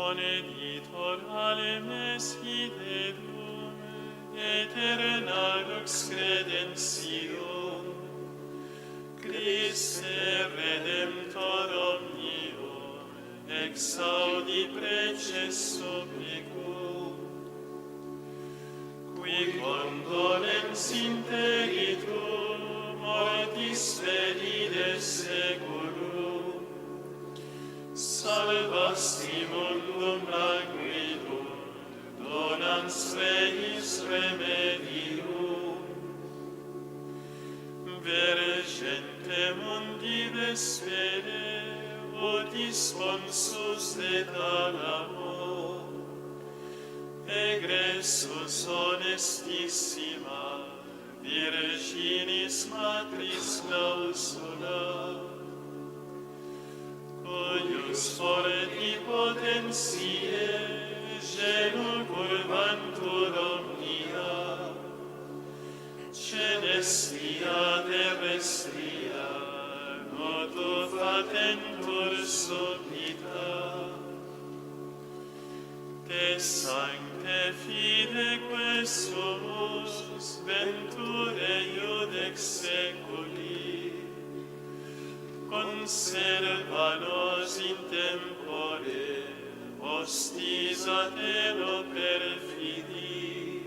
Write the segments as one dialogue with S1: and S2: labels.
S1: Coneditor ale mes ideum, eterna lux credentium, Christe Redemptor omnium, exaudi preces supplicum, qui condolens interitum, mortis ferides segurum, salvasti mundum languidum, donans reis remedium, vergente mundi vespere, votis sponsus de tal amor, egressus honestissima, Virginis Matris clausula, cuius forti potentiae genul curvantur omnia, celestia terrestria, notu fatentur subita. Te sancte fideque sumus, venture iudex seculi, conserva nos in tempore, hostis a telo perfidi.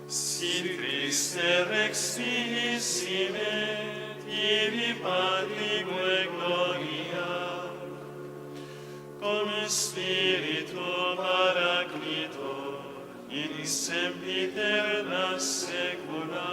S1: Sit Christe rex fihissime, tibi Patrigue gloria, cum Spiritu Paraclito, in sempiterna saecula.